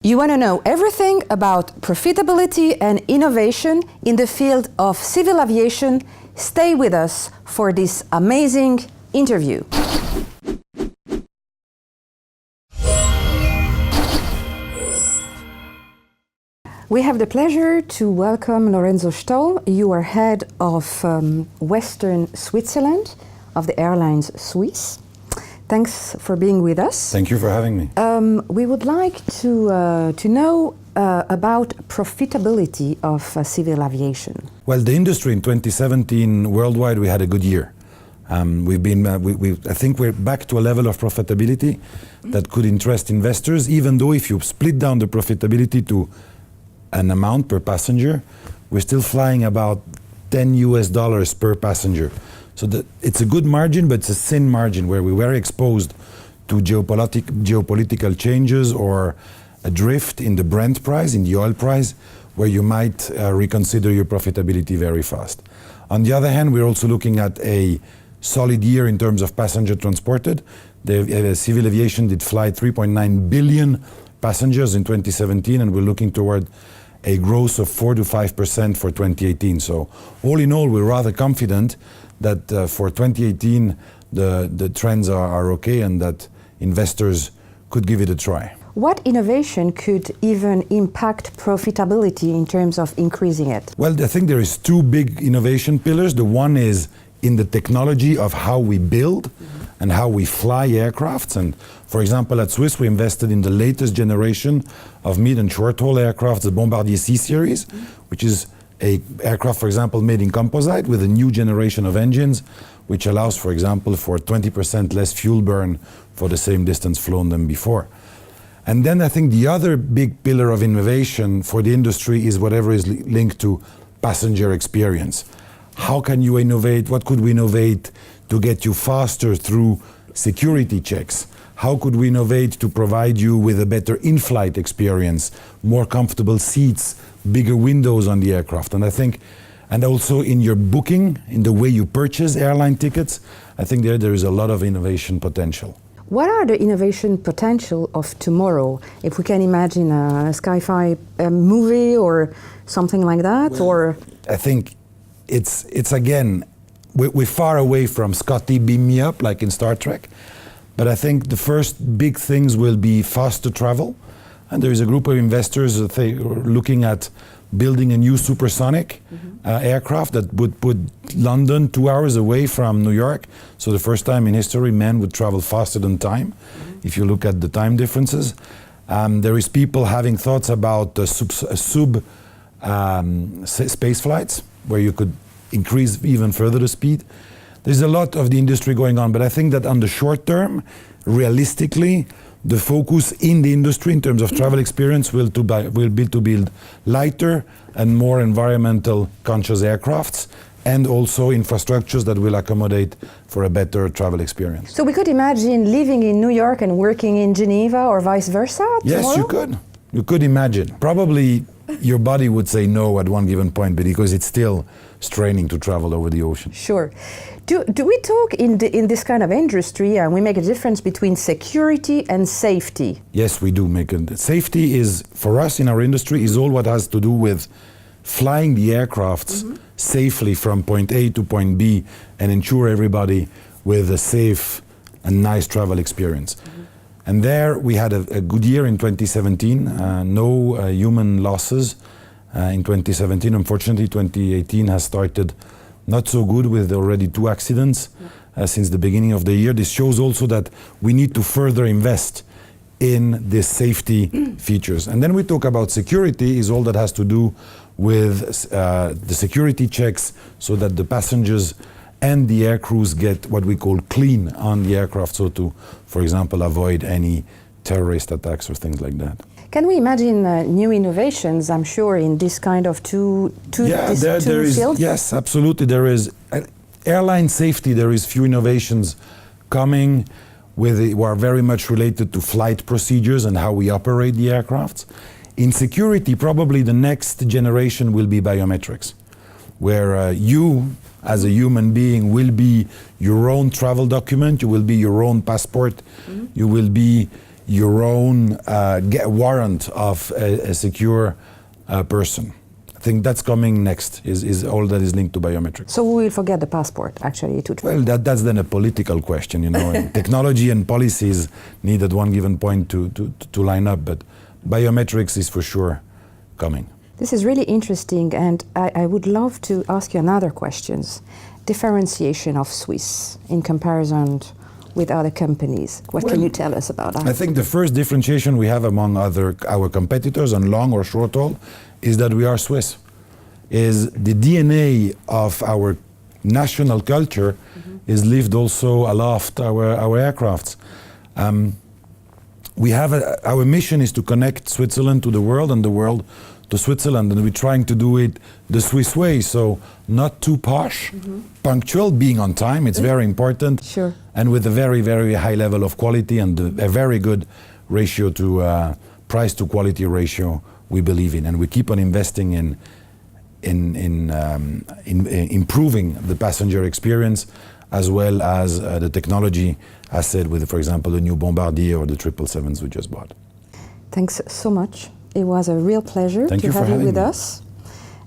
You want to know everything about profitability and innovation in the field of civil aviation? Stay with us for this amazing interview. We have the pleasure to welcome Lorenzo Stoll. You are head of Western Switzerland of the airlines Swiss. Thanks for being with us. Thank you for having me. We would like to know about profitability of civil aviation. Well, the industry in 2017 worldwide, we had a good year. I think we're back to a level of profitability that could interest investors, even though if you split down the profitability to an amount per passenger, we're still flying about $10 per passenger. So it's a good margin, but it's a thin margin where we're very exposed to geopolitical changes or a drift in the Brent price, in the oil price, where you might reconsider your profitability very fast. On the other hand, we're also looking at a solid year in terms of passenger transported. The civil aviation did fly 3.9 billion passengers in 2017, and we're looking toward a growth of 4 to 5% for 2018. So all in all, we're rather confident that for 2018, the trends are okay and that investors could give it a try. What innovation could even impact profitability in terms of increasing it? Well, I think there is two big innovation pillars. The one is in the technology of how we build and how we fly aircrafts. And for example, at Swiss, we invested in the latest generation of mid and short-haul aircraft, the Bombardier C series, which is an aircraft, for example, made in composite with a new generation of engines, which allows, for example, for 20% less fuel burn for the same distance flown than before. And then I think the other big pillar of innovation for the industry is whatever is linked to passenger experience. How can you innovate? What could we innovate to get you faster through security checks? How could we innovate to provide you with a better in-flight experience, more comfortable seats, bigger windows on the aircraft? And I think, and also in your booking, in the way you purchase airline tickets, I think there is a lot of innovation potential. What are the innovation potential of tomorrow? If we can imagine a sci-fi movie or something like that, well, or I think it's again, we're far away from Scotty beam me up like in Star Trek, but I think the first big things will be faster travel, and there is a group of investors that are looking at building a new supersonic aircraft that would put London 2 hours away from New York. So the first time in history, man would travel faster than time, if you look at the time differences. There is people having thoughts about space flights, where you could increase even further the speed. There's a lot of the industry going on, but I think that on the short term, realistically, the focus in the industry in terms of travel experience will be to build lighter and more environmental conscious aircrafts, and also infrastructures that will accommodate for a better travel experience. so we could imagine living in New York and working in Geneva or vice versa tomorrow? Yes, you could. You could imagine. Probably your body would say no at one given point, but because it's still straining to travel over the ocean. Sure. Do we talk in this kind of industry, and we make a difference between security and safety? Yes, we do make it. Safety is, for us in our industry, is all what has to do with flying the aircrafts safely from point A to point B and ensure everybody with a safe and nice travel experience. And there we had a good year in 2017, no human losses in 2017. Unfortunately, 2018 has started not so good with already 2 accidents since the beginning of the year. This shows also that we need to further invest in the safety features. And then we talk about security, is all that has to do with the security checks so that the passengers and the air crews get what we call clean on the aircraft, so to, for example, avoid any terrorist attacks or things like that. Can we imagine new innovations, I'm sure, in this kind of two fields? Yes, absolutely. There is airline safety. There is few innovations coming who are very much related to flight procedures and how we operate the aircrafts. In security, probably the next generation will be biometrics, where you, as a human being, will be your own travel document, you will be your own passport, you will be your own warrant of a secure person. I think that's coming next, is all that is linked to biometrics. So we will forget the passport, actually, to Well, that's then a political question, you know. And technology and policies need at one given point to line up, but biometrics is for sure coming. This is really interesting, and I would love to ask you another questions. Differentiation of Swiss in comparison with other companies. What can you tell us about that? I think the first differentiation we have among our competitors on long or short haul is that we are Swiss. Is the DNA of our national culture is lived also aloft our aircrafts. Our mission is to connect Switzerland to the world and the world to Switzerland, and we're trying to do it the Swiss way, so not too posh, punctual, being on time, it's very important, Sure. and with a very, very high level of quality and a very good ratio to price to quality ratio we believe in, and we keep on investing in improving the passenger experience as well as the technology, as said with, for example, the new Bombardier or the 777s we just bought. Thanks so much. It was a real pleasure Thank to you for have you having with me. us.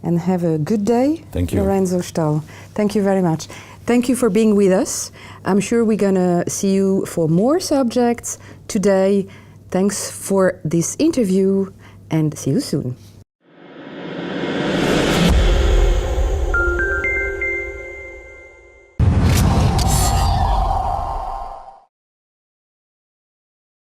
And have a good day. Thank you. Lorenzo Stoll. Thank you very much. Thank you for being with us. I'm sure we're going to see you for more subjects today. Thanks for this interview and see you soon.